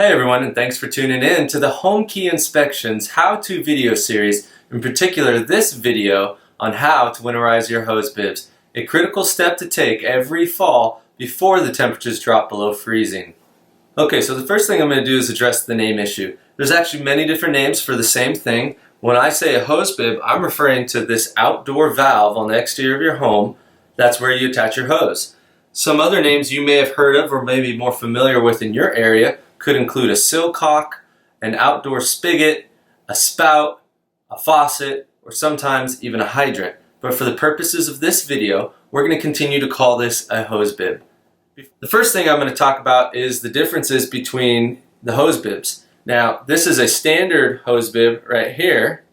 Hey everyone, and thanks for tuning in to the Home Key Inspections how-to video series, in particular this video on how to winterize your hose bibs, a critical step to take every fall before the temperatures drop below freezing. Okay, so the first thing I'm going to do is address the name issue. There's actually many different names for the same thing. When I say a hose bib, I'm referring to this outdoor valve on the exterior of your home. That's where you attach your hose. Some other names you may have heard of or may be more familiar with in your area could include a sillcock, an outdoor spigot, a spout, a faucet, or sometimes even a hydrant. But for the purposes of this video, we're going to continue to call this a hose bib. The first thing I'm going to talk about is the differences between the hose bibs. Now, this is a standard hose bib right here,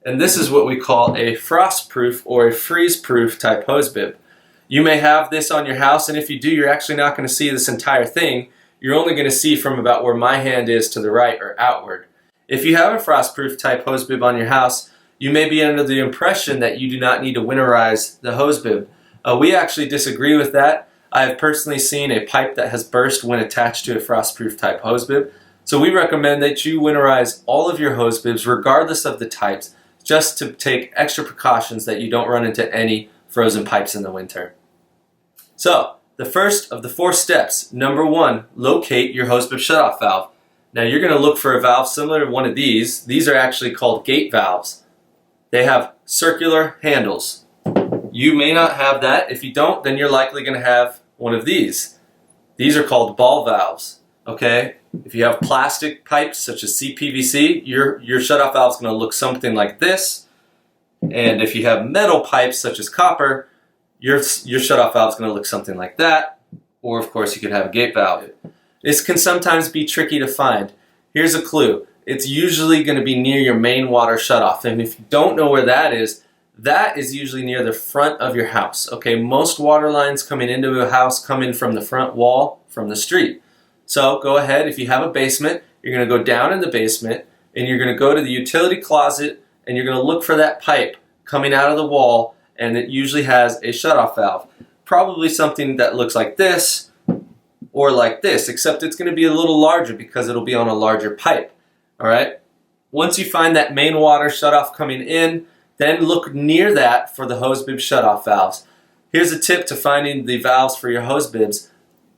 and this is what we call a frost-proof or a freeze-proof type hose bib. You may have this on your house, and if you do, you're actually not going to see this entire thing. You're only going to see from about where my hand is to the right or outward. If you have a frost-proof type hose bib on your house, you may be under the impression that you do not need to winterize the hose bib. We actually disagree with that. I have personally seen a pipe that has burst when attached to a frost-proof type hose bib. So we recommend that you winterize all of your hose bibs regardless of the types, just to take extra precautions that you don't run into any frozen pipes in the winter. So, the first of the 4 steps, number 1, locate your hose bib shutoff valve. Now you're going to look for a valve similar to one of these. These are actually called gate valves. They have circular handles. You may not have that. If you don't, then you're likely going to have one of these. These are called ball valves. Okay? If you have plastic pipes such as CPVC, your shutoff valve is going to look something like this. And if you have metal pipes such as copper, your shutoff valve is going to look something like that, or of course you could have a gate valve. This can sometimes be tricky to find. Here's a clue. It's usually going to be near your main water shutoff, and if you don't know where that is usually near the front of your house. Okay, most water lines coming into a house come in from the front wall from the street. So go ahead, if you have a basement, you're going to go down in the basement, and you're going to go to the utility closet, and you're going to look for that pipe coming out of the wall, and it usually has a shutoff valve. Probably something that looks like this or like this, except it's going to be a little larger because it'll be on a larger pipe. Alright? Once you find that main water shutoff coming in, then look near that for the hose bib shutoff valves. Here's a tip to finding the valves for your hose bibs.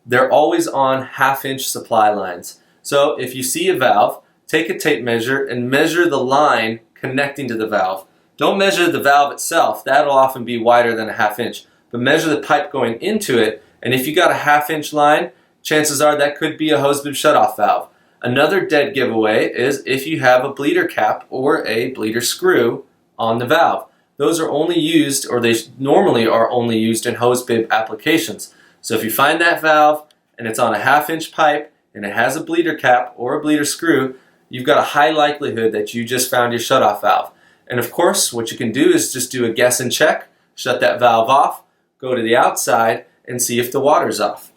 They're always on 1/2-inch supply lines. So if you see a valve, take a tape measure and measure the line connecting to the valve. Don't measure the valve itself. That'll often be wider than a 1/2 inch. But measure the pipe going into it, and if you got a 1/2-inch line, chances are that could be a hose bib shutoff valve. Another dead giveaway is if you have a bleeder cap or a bleeder screw on the valve. Those are only used, or they normally are only used in hose bib applications. So if you find that valve and it's on a 1/2-inch pipe and it has a bleeder cap or a bleeder screw, you've got a high likelihood that you just found your shutoff valve. And of course, what you can do is just do a guess and check, shut that valve off, go to the outside, and see if the water's off.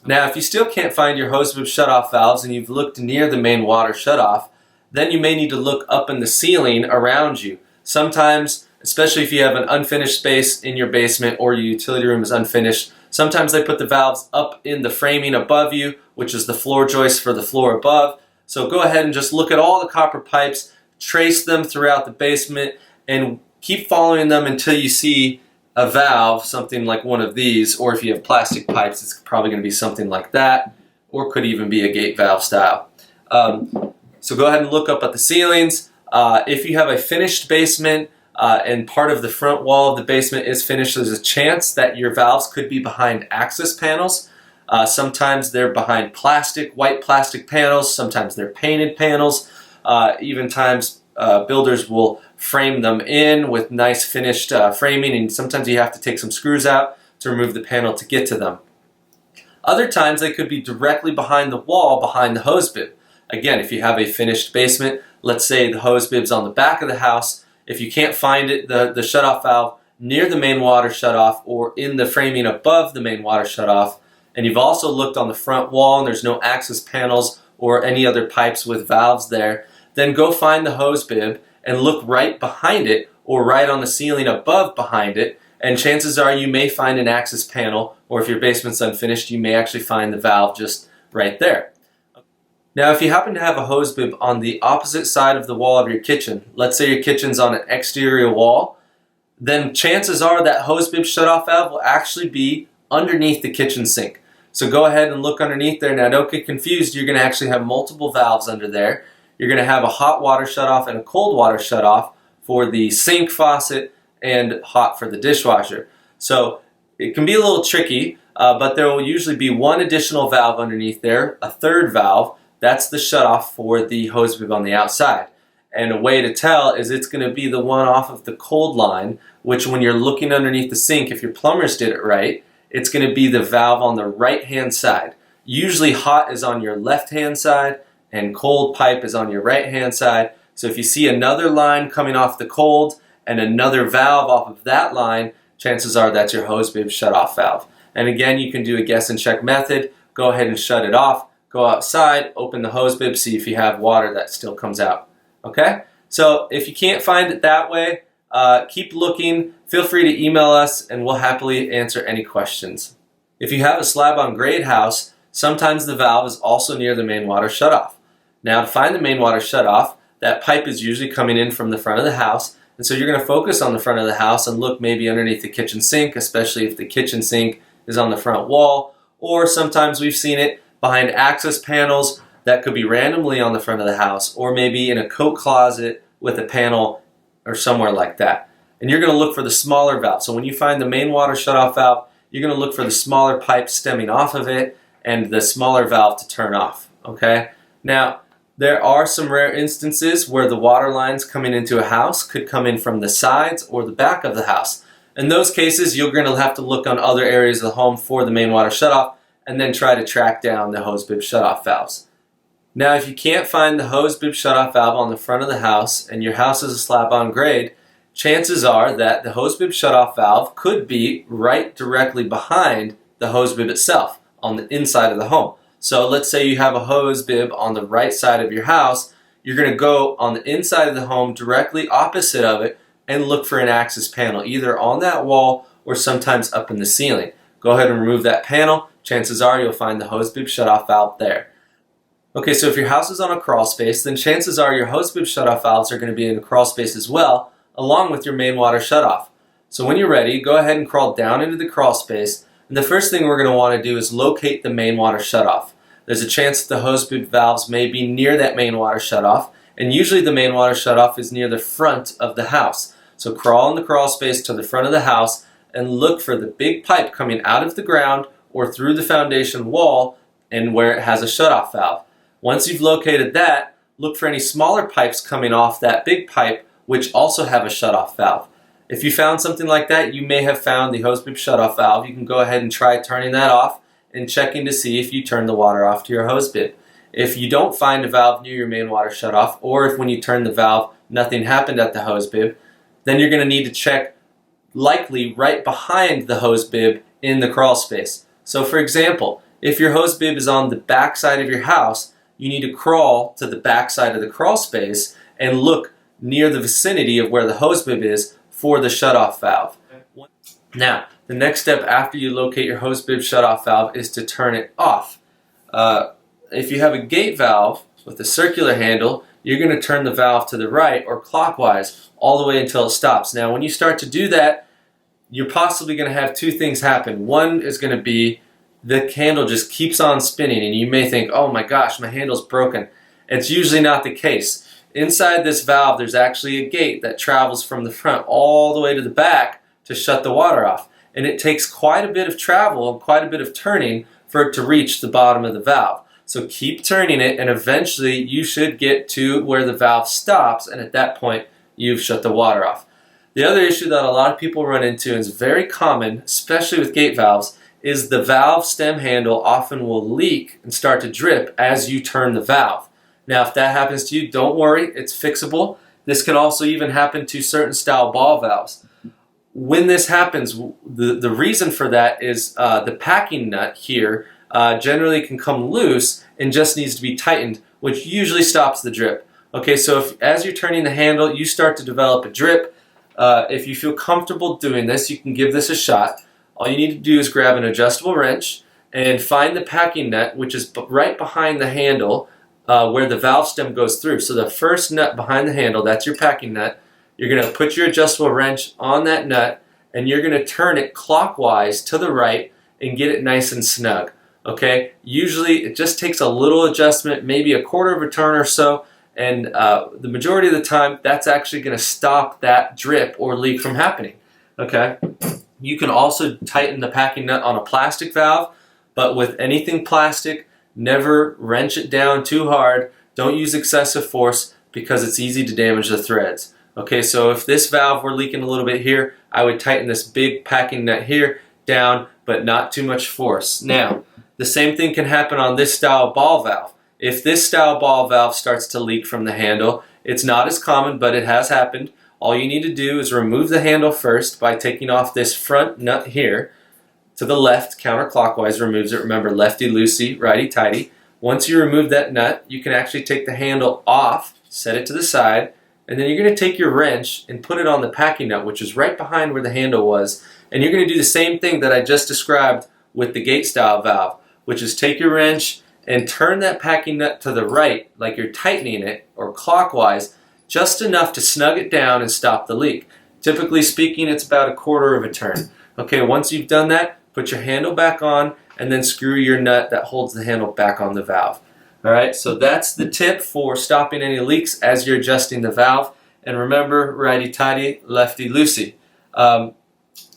Now, if you still can't find your hose bib shutoff valves and you've looked near the main water shutoff, then you may need to look up in the ceiling around you. Sometimes, especially if you have an unfinished space in your basement or your utility room is unfinished, sometimes they put the valves up in the framing above you, which is the floor joist for the floor above. So go ahead and just look at all the copper pipes, trace them throughout the basement, and keep following them until you see a valve, something like one of these, or if you have plastic pipes, it's probably going to be something like that, or could even be a gate valve style. So go ahead and look up at the ceilings. If you have a finished basement and part of the front wall of the basement is finished, there's a chance that your valves could be behind access panels. Sometimes they're behind white plastic panels, sometimes they're painted panels. Even times builders will frame them in with nice finished framing, and sometimes you have to take some screws out to remove the panel to get to them. Other times they could be directly behind the wall behind the hose bib. Again, if you have a finished basement, let's say the hose bib's on the back of the house, if you can't find it, the shutoff valve near the main water shutoff or in the framing above the main water shutoff, and you've also looked on the front wall and there's no access panels or any other pipes with valves there, then go find the hose bib and look right behind it or right on the ceiling above behind it, and chances are you may find an access panel, or if your basement's unfinished, you may actually find the valve just right there. Now if you happen to have a hose bib on the opposite side of the wall of your kitchen, let's say your kitchen's on an exterior wall, then chances are that hose bib shutoff valve will actually be underneath the kitchen sink. So go ahead and look underneath there. Now don't get confused, you're going to actually have multiple valves under there. You're going to have a hot water shutoff and a cold water shutoff for the sink faucet and hot for the dishwasher. So it can be a little tricky, but there will usually be one additional valve underneath there, a third valve. That's the shutoff for the hose bib on the outside. And a way to tell is it's going to be the one off of the cold line, which when you're looking underneath the sink, if your plumbers did it right, it's going to be the valve on the right-hand side. Usually hot is on your left-hand side and cold pipe is on your right-hand side. So if you see another line coming off the cold and another valve off of that line, chances are that's your hose bib shutoff valve. And again, you can do a guess and check method. Go ahead and shut it off. Go outside, open the hose bib, see if you have water that still comes out. Okay? So if you can't find it that way, keep looking. Feel free to email us and we'll happily answer any questions. If you have a slab-on-grade house, sometimes the valve is also near the main water shutoff. Now to find the main water shutoff, that pipe is usually coming in from the front of the house, and so you're going to focus on the front of the house and look maybe underneath the kitchen sink, especially if the kitchen sink is on the front wall, or sometimes we've seen it behind access panels that could be randomly on the front of the house, or maybe in a coat closet with a panel or somewhere like that. And you're going to look for the smaller valve. So when you find the main water shutoff valve, you're going to look for the smaller pipe stemming off of it and the smaller valve to turn off. Okay? Now, there are some rare instances where the water lines coming into a house could come in from the sides or the back of the house. In those cases, you're going to have to look on other areas of the home for the main water shutoff and then try to track down the hose bib shutoff valves. Now, if you can't find the hose bib shutoff valve on the front of the house and your house is a slab-on grade, chances are that the hose bib shutoff valve could be right directly behind the hose bib itself on the inside of the home. So let's say you have a hose bib on the right side of your house, you're going to go on the inside of the home directly opposite of it and look for an access panel either on that wall or sometimes up in the ceiling. Go ahead and remove that panel. Chances are you'll find the hose bib shutoff valve there. Okay, so if your house is on a crawl space, then chances are your hose bib shutoff valves are going to be in a crawl space as well, along with your main water shutoff. So when you're ready, go ahead and crawl down into the crawl space, and the first thing we're going to want to do is locate the main water shutoff. There's a chance that the hose bib valves may be near that main water shutoff, and usually the main water shutoff is near the front of the house. So crawl in the crawl space to the front of the house and look for the big pipe coming out of the ground or through the foundation wall and where it has a shutoff valve. Once you've located that, look for any smaller pipes coming off that big pipe which also have a shutoff valve. If you found something like that, you may have found the hose bib shutoff valve. You can go ahead and try turning that off and checking to see if you turn the water off to your hose bib. If you don't find a valve near your main water shutoff, or if when you turn the valve nothing happened at the hose bib, then you're going to need to check likely right behind the hose bib in the crawl space. So for example, if your hose bib is on the back side of your house, you need to crawl to the back side of the crawl space and look near the vicinity of where the hose bib is for the shutoff valve. Now, the next step after you locate your hose bib shutoff valve is to turn it off. If you have a gate valve with a circular handle, you're going to turn the valve to the right or clockwise all the way until it stops. Now, when you start to do that, you're possibly going to have two things happen. One is going to be the handle just keeps on spinning and you may think, oh my gosh, my handle's broken. It's usually not the case. Inside this valve, there's actually a gate that travels from the front all the way to the back to shut the water off. And it takes quite a bit of travel and quite a bit of turning for it to reach the bottom of the valve. So keep turning it and eventually you should get to where the valve stops, and at that point you've shut the water off. The other issue that a lot of people run into and is very common, especially with gate valves, is the valve stem handle often will leak and start to drip as you turn the valve. Now if that happens to you, don't worry, it's fixable. This can also even happen to certain style ball valves. When this happens, the reason for that is the packing nut here generally can come loose and just needs to be tightened, which usually stops the drip. Okay, so if, as you're turning the handle, you start to develop a drip, if you feel comfortable doing this, you can give this a shot. All you need to do is grab an adjustable wrench and find the packing nut, which is right behind the handle, where the valve stem goes through. So the first nut behind the handle, that's your packing nut. You're going to put your adjustable wrench on that nut, and you're going to turn it clockwise to the right and get it nice and snug. Okay? Usually it just takes a little adjustment, maybe a quarter of a turn or so, and the majority of the time that's actually going to stop that drip or leak from happening. Okay? You can also tighten the packing nut on a plastic valve, but with anything plastic, never wrench it down too hard. Don't use excessive force because it's easy to damage the threads. Okay, so if this valve were leaking a little bit here, I would tighten this big packing nut here down, but not too much force. Now, the same thing can happen on this style ball valve. If this style ball valve starts to leak from the handle, it's not as common, but it has happened. All you need to do is remove the handle first by taking off this front nut here. To the left, counterclockwise removes it. Remember, lefty-loosey, righty-tighty. Once you remove that nut, you can actually take the handle off, set it to the side, and then you're going to take your wrench and put it on the packing nut, which is right behind where the handle was. And you're going to do the same thing that I just described with the gate style valve, which is take your wrench and turn that packing nut to the right, like you're tightening it, or clockwise, just enough to snug it down and stop the leak. Typically speaking, it's about a quarter of a turn. Okay, once you've done that, put your handle back on and then screw your nut that holds the handle back on the valve. Alright, so that's the tip for stopping any leaks as you're adjusting the valve. And remember, righty-tighty, lefty-loosey.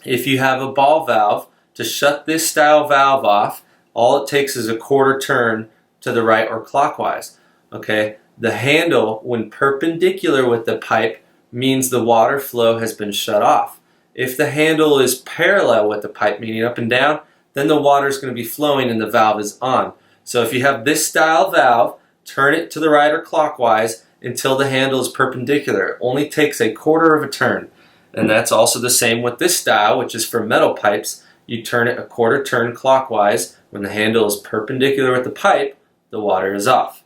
If you have a ball valve, to shut this style valve off, all it takes is a quarter turn to the right or clockwise. Okay, the handle, when perpendicular with the pipe, means the water flow has been shut off. If the handle is parallel with the pipe, meaning up and down, then the water is going to be flowing and the valve is on. So if you have this style valve, turn it to the right or clockwise until the handle is perpendicular. It only takes a quarter of a turn. And that's also the same with this style, which is for metal pipes. You turn it a quarter turn clockwise. When the handle is perpendicular with the pipe, the water is off.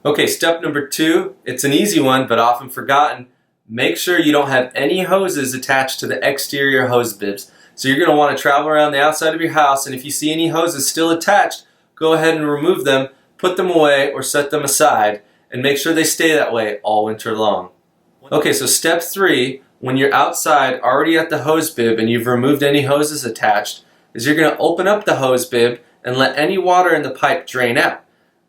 Okay, step number 2. It's an easy one, but often forgotten. Make sure you don't have any hoses attached to the exterior hose bibs. So you're going to want to travel around the outside of your house, and if you see any hoses still attached, go ahead and remove them, put them away, or set them aside, and make sure they stay that way all winter long. Okay, so step 3, when you're outside already at the hose bib and you've removed any hoses attached, is you're going to open up the hose bib and let any water in the pipe drain out.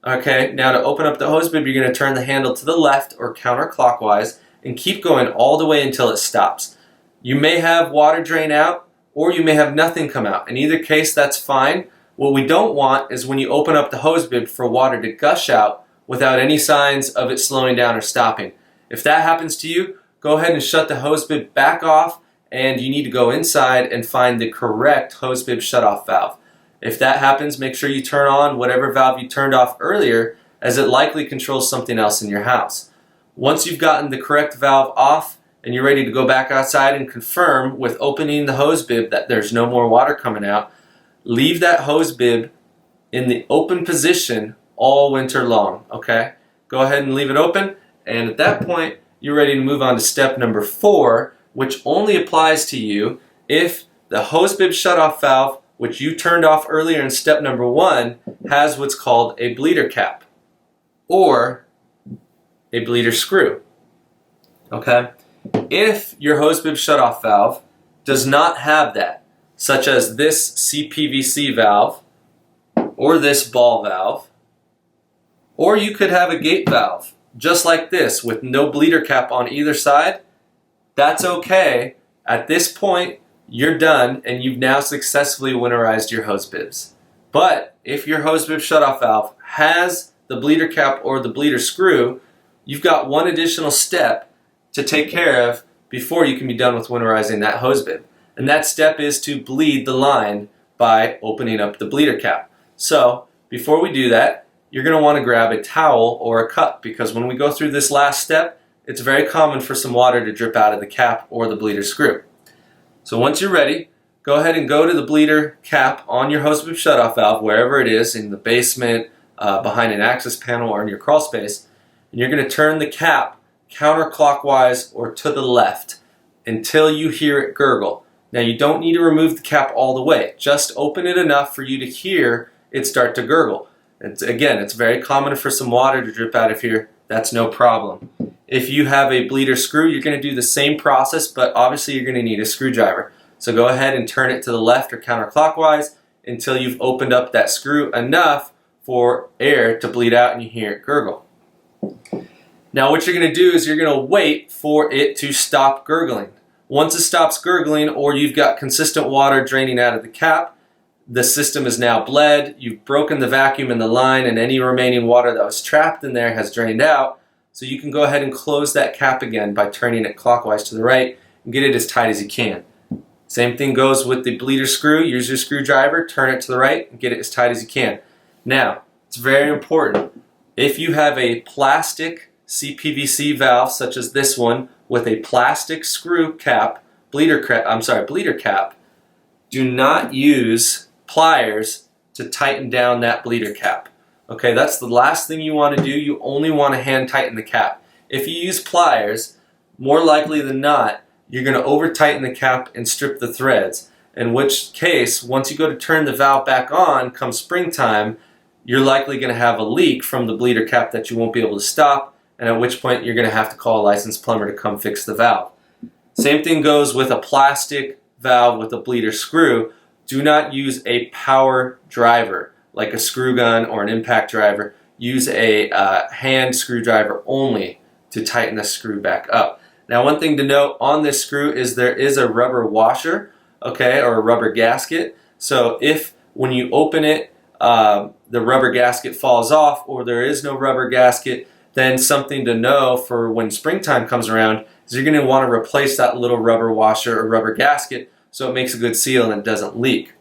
Okay, now to open up the hose bib, you're going to turn the handle to the left or counterclockwise and keep going all the way until it stops. You may have water drain out, or you may have nothing come out. In either case, that's fine. What we don't want is when you open up the hose bib for water to gush out without any signs of it slowing down or stopping. If that happens to you, go ahead and shut the hose bib back off, and you need to go inside and find the correct hose bib shutoff valve. If that happens, make sure you turn on whatever valve you turned off earlier, as it likely controls something else in your house. Once you've gotten the correct valve off and you're ready to go back outside and confirm with opening the hose bib that there's no more water coming out, leave that hose bib in the open position all winter long, okay? Go ahead and leave it open, and at that point, you're ready to move on to step number 4, which only applies to you if the hose bib shutoff valve, which you turned off earlier in step number 1, has what's called a bleeder cap or a bleeder screw, okay? If your hose bib shutoff valve does not have that, such as this CPVC valve or this ball valve, or you could have a gate valve just like this with no bleeder cap on either side, that's okay. At this point, you're done and you've now successfully winterized your hose bibs. But if your hose bib shutoff valve has the bleeder cap or the bleeder screw, you've got one additional step to take care of before you can be done with winterizing that hose bib. And that step is to bleed the line by opening up the bleeder cap. So before we do that, you're going to want to grab a towel or a cup, because when we go through this last step, it's very common for some water to drip out of the cap or the bleeder screw. So once you're ready, go ahead and go to the bleeder cap on your hose bib shutoff valve, wherever it is, in the basement, behind an access panel, or in your crawl space, and you're going to turn the cap counterclockwise or to the left until you hear it gurgle. Now you don't need to remove the cap all the way, just open it enough for you to hear it start to gurgle. Again, it's very common for some water to drip out of here. That's no problem. If you have a bleeder screw, you're going to do the same process, but obviously you're going to need a screwdriver. So go ahead and turn it to the left or counterclockwise until you've opened up that screw enough for air to bleed out and you hear it gurgle. Now what you're going to do is you're going to wait for it to stop gurgling. Once it stops gurgling, or you've got consistent water draining out of the cap, the system is now bled, you've broken the vacuum in the line, and any remaining water that was trapped in there has drained out. So you can go ahead and close that cap again by turning it clockwise to the right and get it as tight as you can. Same thing goes with the bleeder screw. Use your screwdriver, turn it to the right, and get it as tight as you can. Now, it's very important. If you have a plastic CPVC valve such as this one with a plastic screw cap, bleeder cap, do not use pliers to tighten down that bleeder cap. Okay, that's the last thing you want to do. You only want to hand tighten the cap. If you use pliers, more likely than not, you're going to over tighten the cap and strip the threads. In which case, once you go to turn the valve back on come springtime, you're likely going to have a leak from the bleeder cap that you won't be able to stop, and at which point you're going to have to call a licensed plumber to come fix the valve. Same thing goes with a plastic valve with a bleeder screw. Do not use a power driver like a screw gun or an impact driver. Use a hand screwdriver only to tighten the screw back up. Now, one thing to note on this screw is there is a rubber washer, okay, or a rubber gasket. So if when you open it, the rubber gasket falls off, or there is no rubber gasket, then something to know for when springtime comes around is you're going to want to replace that little rubber washer or rubber gasket so it makes a good seal and it doesn't leak.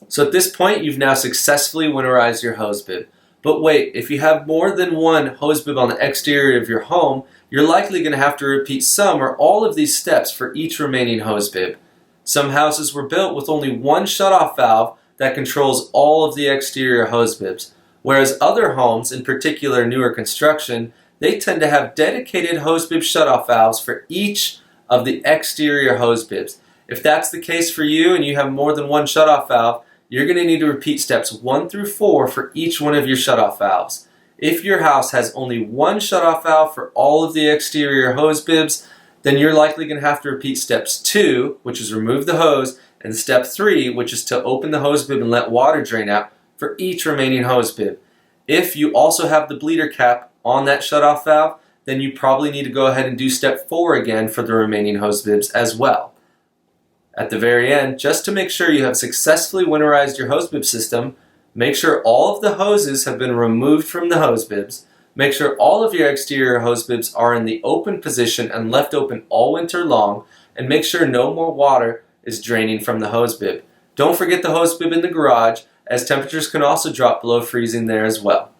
So at this point, you've now successfully winterized your hose bib. But wait, if you have more than one hose bib on the exterior of your home, you're likely going to have to repeat some or all of these steps for each remaining hose bib. Some houses were built with only one shutoff valve that controls all of the exterior hose bibs, whereas other homes, in particular newer construction, they tend to have dedicated hose bib shutoff valves for each of the exterior hose bibs. If that's the case for you and you have more than one shutoff valve, you're going to need to repeat steps 1 through 4 for each one of your shutoff valves. If your house has only one shutoff valve for all of the exterior hose bibs, then you're likely going to have to repeat steps 2, which is remove the hose, and step 3, which is to open the hose bib and let water drain out for each remaining hose bib. If you also have the bleeder cap on that shutoff valve, then you probably need to go ahead and do step 4 again for the remaining hose bibs as well. At the very end, just to make sure you have successfully winterized your hose bib system, make sure all of the hoses have been removed from the hose bibs, make sure all of your exterior hose bibs are in the open position and left open all winter long, and make sure no more water is draining from the hose bib. Don't forget the hose bib in the garage, as temperatures can also drop below freezing there as well.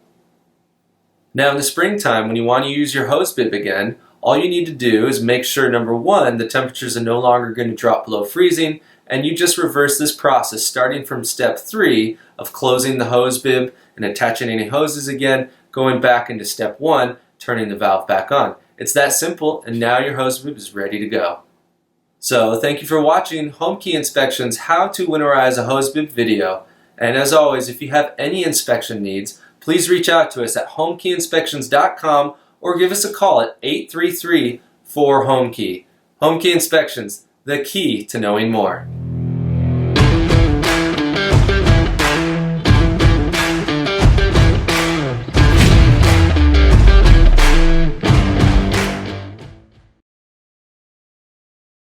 Now in the springtime, when you want to use your hose bib again, all you need to do is make sure, number 1, the temperatures are no longer going to drop below freezing, and you just reverse this process starting from step 3 of closing the hose bib and attaching any hoses again, going back into step 1, turning the valve back on. It's that simple, and now your hose bib is ready to go. So thank you for watching Home Key Inspections How to Winterize a Hose Bib video. And as always, if you have any inspection needs, please reach out to us at homekeyinspections.com or give us a call at 833-4-HOME-KEY. Home Key Inspections, the key to knowing more.